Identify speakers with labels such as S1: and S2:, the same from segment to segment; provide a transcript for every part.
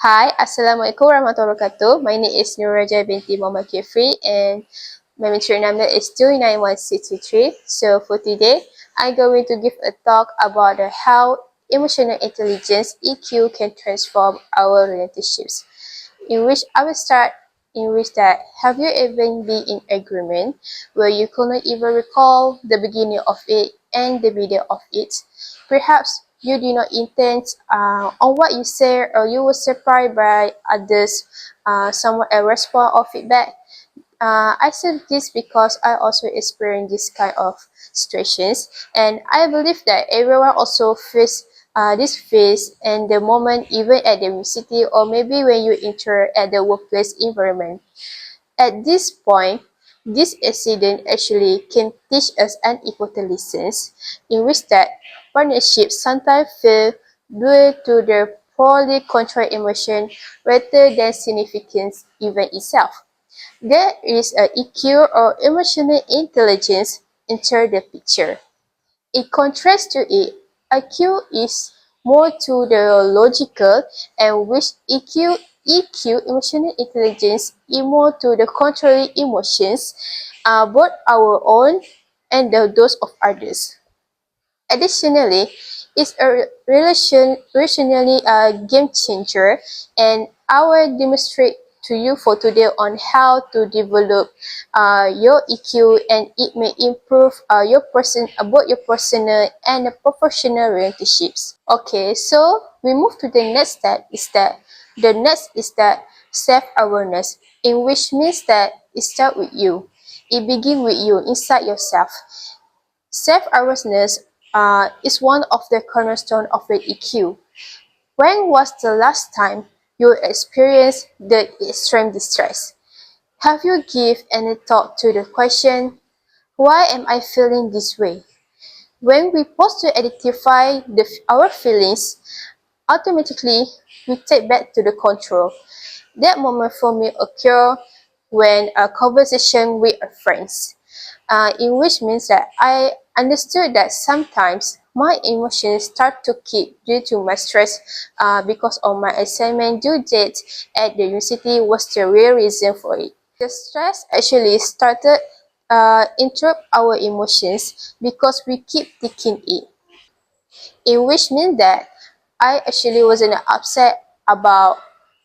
S1: Hi, Assalamualaikum warahmatullahi wabarakatuh. My name is Nuraja binti Muhammad Kifri and my mentor number is 291623. So for today, I'm going to give a talk about how emotional intelligence (EQ) can transform our relationships. In which I will start in which that have you ever been in agreement where you could not even recall the beginning of it and the middle of it? Perhaps you did not intend on what you say, or you were surprised by others, someone a response or feedback. I said this because I also experienced this kind of situations, and I believe that everyone also face this phase and the moment, even at the university or maybe when you enter at the workplace environment. At this point, this accident actually can teach us an important lessons in which that partnerships sometimes feel due to their poorly controlled emotion rather than significant event itself. There is a EQ or emotional intelligence enter the picture. In contrast to it, IQ is more to the logical, and which EQ emotional intelligence is more to the controlling emotions, both our own and those of others. Additionally, it's a relationally a game changer, and I will demonstrate to you for today on how to develop your EQ, and it may improve both your personal and professional relationships. Okay, so we move to the next step. The next is that self-awareness, in which means that it starts with you. It begins with you inside yourself. Self-awareness is one of the cornerstones of the EQ. When was the last time you experienced the extreme distress? Have you given any thought to the question, why am I feeling this way? When we pause to identify our feelings, automatically we take back to the control. That moment for me occurred when a conversation with a friend, in which means that I understood that sometimes my emotions start to kick due to my stress, because of my assignment due date at the university was the real reason for it. The stress actually started interrupt our emotions because we keep thinking it, in which means that I actually wasn't upset about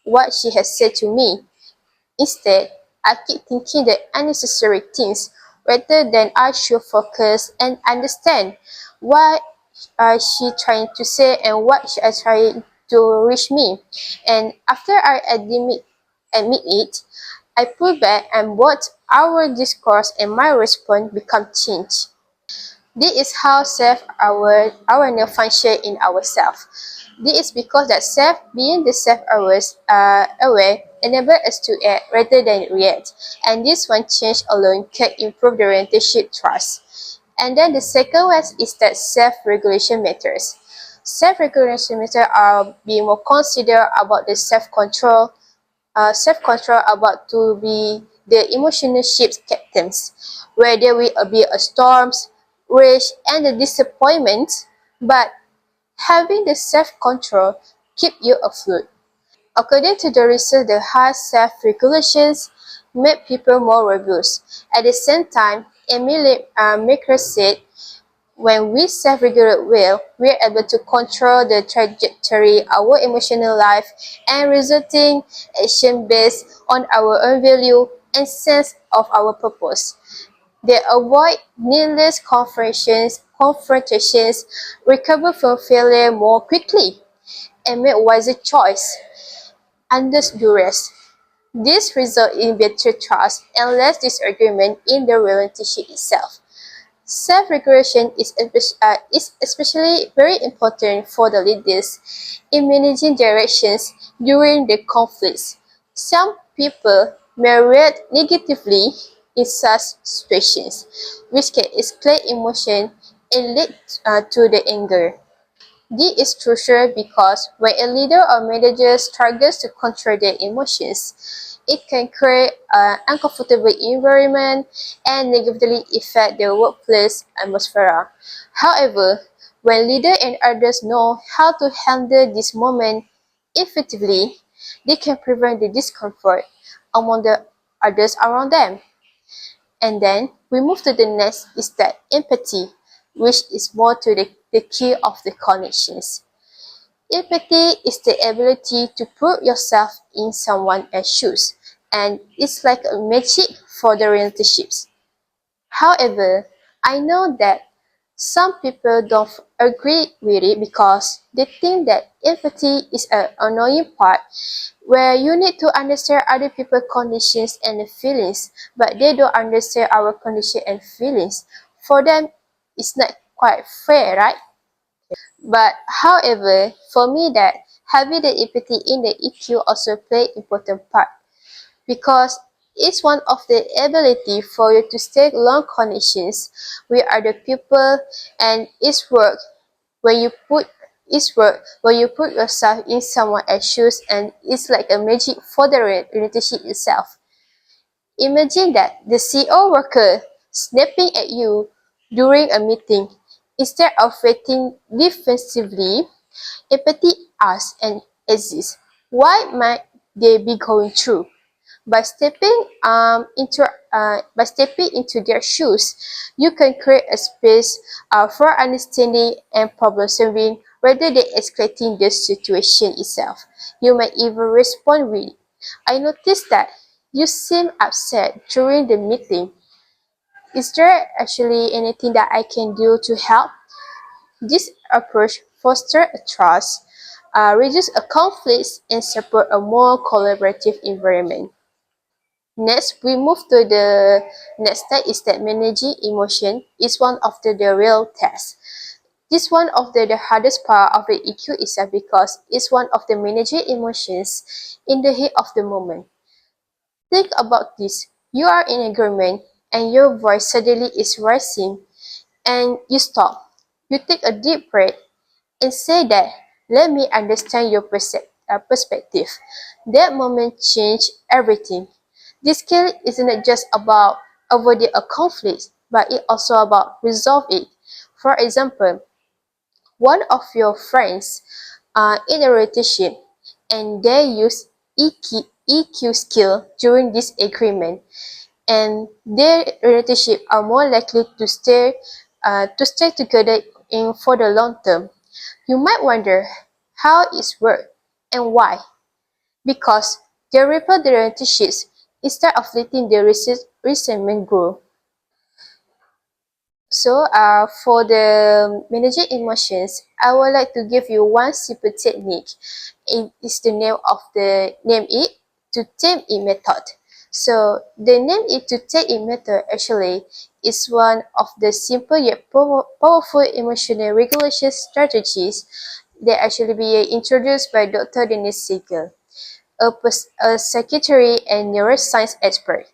S1: what she has said to me. Instead, I keep thinking the unnecessary things rather than I should focus and understand what she trying to say and what she is trying to reach me. And after I admit it, I pull back and both our discourse and my response become changed. This is how self-awareness function in ourselves. This is because that being the self-aware enable us to act rather than react, and this one change alone can improve the relationship trust. And then the second one is that self-regulation matters. Self-regulation matters are being more considered about the self-control about to be the emotional ship's captains, where there will be a storms, rage, and the disappointment, but having the self-control keep you afloat. According to the research, the high self-regulations make people more robust. At the same time, Emily Maker said, when we self-regulate well, we are able to control the trajectory of our emotional life and resulting action based on our own value and sense of our purpose. They avoid needless confrontations, recover from failure more quickly, and make wiser choices under duress. This results in better trust and less disagreement in the relationship itself. Self-regulation is especially very important for the leaders in managing directions during the conflicts. Some people may react negatively in such situations, which can escalate emotion and lead to the anger. This is crucial because when a leader or manager struggles to control their emotions, it can create an uncomfortable environment and negatively affect the workplace atmosphere. However, when leaders and others know how to handle this moment effectively, they can prevent the discomfort among the others around them. And then we move to the next is that empathy, which is more to the key of the connections. Empathy is the ability to put yourself in someone else's shoes, and it's like a magic for the relationships. However, I know that some people don't agree with it because they think that empathy is an annoying part where you need to understand other people's conditions and feelings, but they don't understand our condition and feelings. For them, it's not quite fair, right? But however, for me that having the empathy in the EQ also play important part because it's one of the ability for you to stay long connections with other people, and when you put when you put yourself in someone else's shoes, and it's like a magic for the relationship itself. Imagine that the CEO worker snapping at you during a meeting. Instead of waiting defensively, empathy asks and exists. What might they be going through? By stepping into their shoes, you can create a space for understanding and problem solving rather than escalating the situation itself. You might even respond with, "I noticed that you seem upset during the meeting. Is there actually anything that I can do to help?" This approach fosters a trust, reduces a conflict, and support a more collaborative environment. Next, we move to the next step is that managing emotion is one of the real tests. This one of the hardest part of the EQ is because it's one of the managing emotions in the heat of the moment. Think about this. You are in agreement and your voice suddenly is rising and you stop. You take a deep breath and say that, "Let me understand your perspective." That moment changed everything. This skill isn't just about avoiding a conflict, but it's also about resolving it. For example, one of your friends are in a relationship and they use EQ skill during this agreement, and their relationship are more likely to stay together in for the long term. You might wonder how it works and why. Because they repair the relationships instead of letting the resentment grow. So, for the managing emotions, I would like to give you one simple technique. It is the name it to tame it method. So, the name it to tame it method actually is one of the simple yet powerful emotional regulation strategies that actually be introduced by Dr. Dennis Siegel, a psychiatry and neuroscience expert.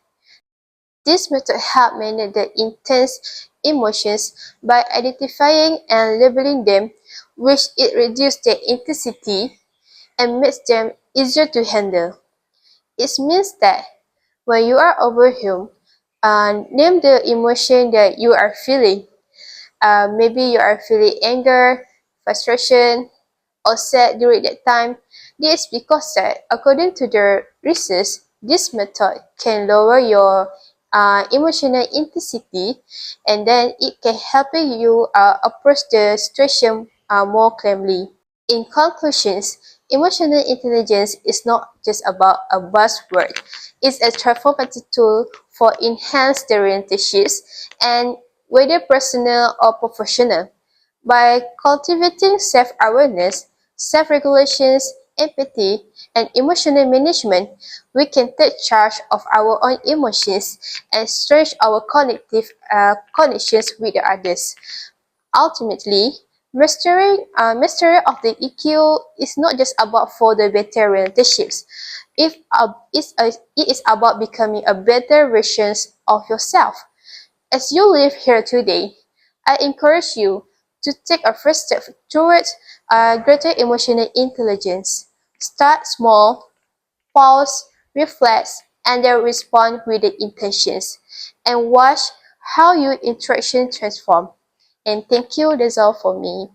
S1: This method helps manage the intense emotions by identifying and labeling them, which it reduces their intensity and makes them easier to handle. It means that when you are overwhelmed, name the emotion that you are feeling. Maybe you are feeling anger, frustration, or sad during that time. This is because that, according to the research, this method can lower your emotional intensity, and then it can help you approach the situation more calmly. In conclusions, emotional intelligence is not just about a buzzword. It's a transformative tool for enhanced relationships, and whether personal or professional. By cultivating self-awareness, self-regulations, empathy, and emotional management, we can take charge of our own emotions and stretch our connections with others. Ultimately, mastery of the EQ is not just about for the better relationships. It is about becoming a better version of yourself. As you live here today, I encourage you to take a first step towards greater emotional intelligence. Start small, pause, reflect, and then respond with the intentions. And watch how your interaction transform. And thank you, that's all for me.